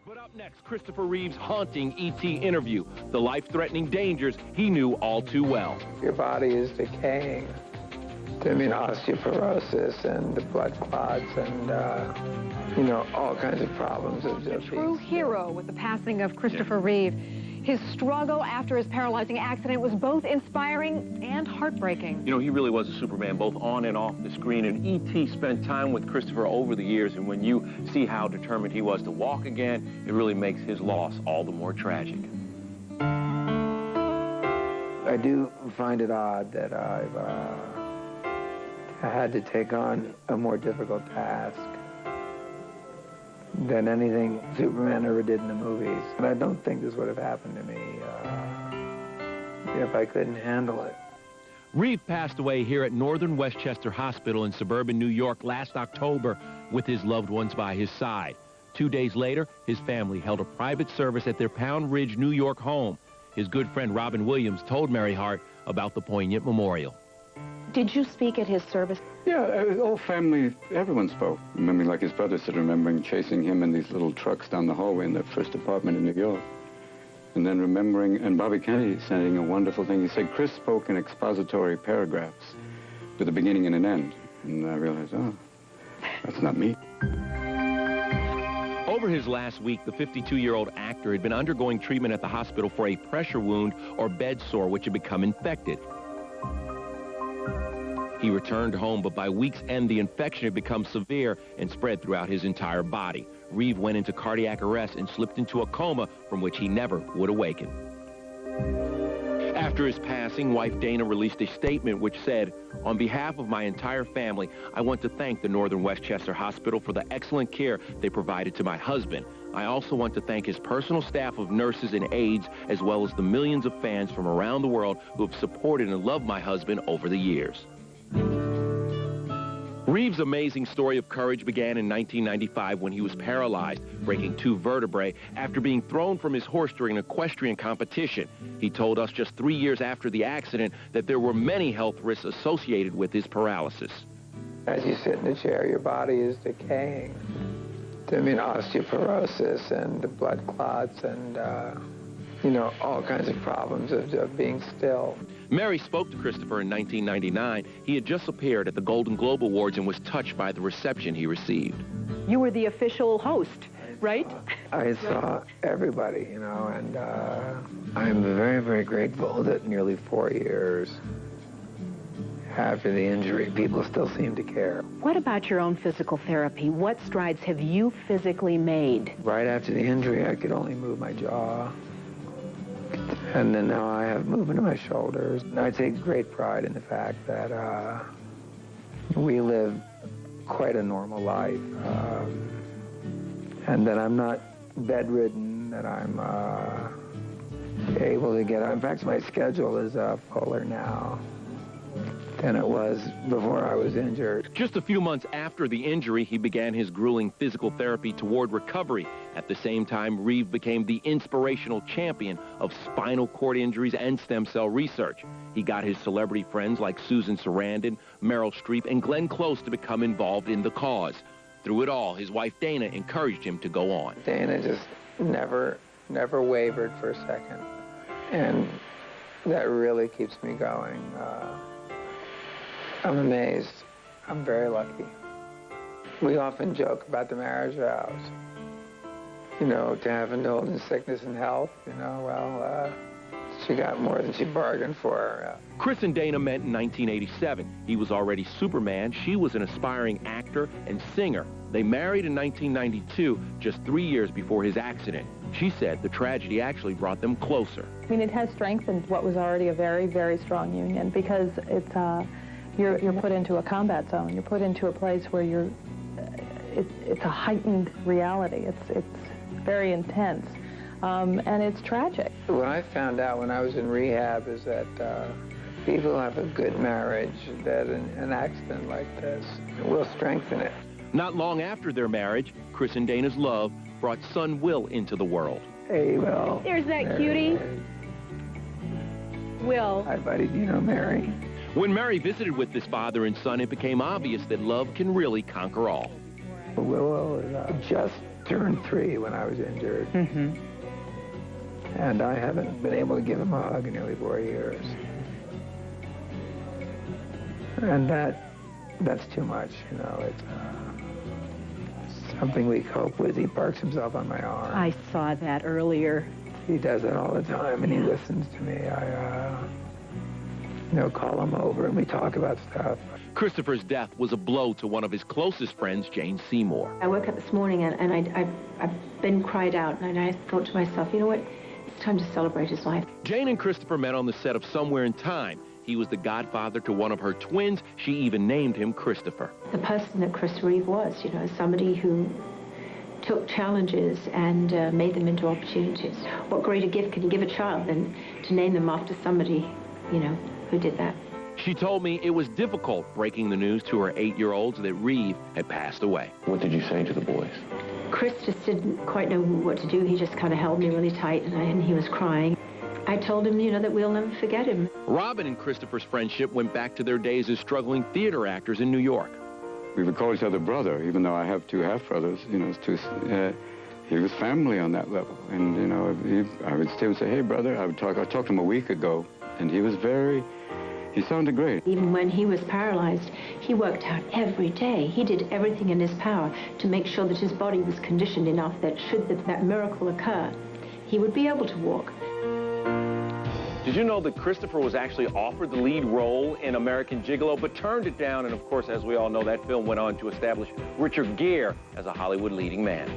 But up next, Christopher Reeve's haunting E.T. interview, the life-threatening dangers he knew all too well. Your body is decaying. I mean, osteoporosis and the blood clots and, you know, all kinds of problems. A true hero with the passing of Christopher Reeve. His struggle after his paralyzing accident was both inspiring and heartbreaking. You know, he really was a Superman, both on and off the screen. And E.T. spent time with Christopher over the years, and when you see how determined he was to walk again, it really makes his loss all the more tragic. I do find it odd that I had to take on a more difficult task than anything Superman ever did in the movies. And I don't think this would have happened to me if I couldn't handle it. Reeve passed away here at Northern Westchester Hospital in suburban New York last October with his loved ones by his side. 2 days later, his family held a private service at their Pound Ridge, New York home. His good friend Robin Williams told Mary Hart about the poignant memorial. Did you speak at his service? Yeah, the whole family, everyone spoke. Remembering, like his brother said, remembering chasing him in these little trucks down the hallway in their first apartment in New York. And then remembering, and Bobby Kennedy saying a wonderful thing. He said, Chris spoke in expository paragraphs with a beginning and an end. And I realized, oh, that's not me. Over his last week, the 52-year-old actor had been undergoing treatment at the hospital for a pressure wound or bed sore which had become infected. He returned home, but by week's end, the infection had become severe and spread throughout his entire body. Reeve went into cardiac arrest and slipped into a coma from which he never would awaken. After his passing, wife Dana released a statement which said, "On behalf of my entire family, I want to thank the Northern Westchester Hospital for the excellent care they provided to my husband. I also want to thank his personal staff of nurses and aides, as well as the millions of fans from around the world who have supported and loved my husband over the years." Reeve's amazing story of courage began in 1995 when he was paralyzed, breaking 2 vertebrae after being thrown from his horse during an equestrian competition. He told us just 3 years after the accident that there were many health risks associated with his paralysis. As you sit in the chair, your body is decaying. I mean, osteoporosis and the blood clots and, you know, all kinds of problems of being still. Mary spoke to Christopher in 1999. He had just appeared at the Golden Globe Awards and was touched by the reception he received. You were the official host, right? I saw everybody, you know, and I'm very, very grateful that nearly 4 years after the injury, people still seem to care. What about your own physical therapy? What strides have you physically made? Right after the injury, I could only move my jaw. And then now I have movement in my shoulders. I take great pride in the fact that we live quite a normal life, and that I'm not bedridden, that I'm able to get out. In fact, my schedule is fuller now than it was before I was injured. Just a few months after the injury, he began his grueling physical therapy toward recovery. At the same time, Reeve became the inspirational champion of spinal cord injuries and stem cell research. He got his celebrity friends like Susan Sarandon, Meryl Streep, and Glenn Close to become involved in the cause. Through it all, his wife Dana encouraged him to go on. Dana just never wavered for a second, and that really keeps me going. I'm amazed. I'm very lucky. We often joke about the marriage vows. You know, to have indulged in sickness and health, you know, well, she got more than she bargained for. Chris and Dana met in 1987. He was already Superman. She was an aspiring actor and singer. They married in 1992, just 3 years before his accident. She said the tragedy actually brought them closer. I mean, it has strengthened what was already a very, very strong union, because it's, you're put into a combat zone. You're put into a place where it's a heightened reality. It's very intense, and it's tragic. What I found out when I was in rehab is that people have a good marriage, that an accident like this will strengthen it. Not long after their marriage, Chris and Dana's love brought son Will into the world. Hey, Will. There's that cutie. Will. Hi, buddy. Do you know Mary? When Mary visited with this father and son, it became obvious that love can really conquer all. Willow just turned 3 when I was injured. Mm-hmm. And I haven't been able to give him a hug in nearly 4 years. And that's too much, you know. It's something we cope with. He parks himself on my arm. I saw that earlier. He does it all the time, and he listens to me. I call him over, and we talk about stuff. Christopher's death was a blow to one of his closest friends, Jane Seymour. I woke up this morning, and I've been cried out, and I thought to myself, you know what? It's time to celebrate his life. Jane and Christopher met on the set of Somewhere in Time. He was the godfather to one of her twins. She even named him Christopher. The person that Chris Reeve was, you know, somebody who took challenges and made them into opportunities. What greater gift can you give a child than to name them after somebody, you know, who did that? She told me it was difficult breaking the news to her 8-year-olds that Reeve had passed away. What did you say to the boys? Chris just didn't quite know what to do. He just kind of held me really tight, and he was crying. I told him, you know, that we'll never forget him. Robin and Christopher's friendship went back to their days as struggling theater actors in New York. We would call each other brother, even though I have 2 half-brothers. You know, he was family on that level. And, you know, I would still say, hey, brother. I talked to him a week ago, and he sounded great. Even when he was paralyzed, he worked out every day. He did everything in his power to make sure that his body was conditioned enough that should that miracle occur, he would be able to walk. Did you know that Christopher was actually offered the lead role in American Gigolo, but turned it down? And of course, as we all know, that film went on to establish Richard Gere as a Hollywood leading man.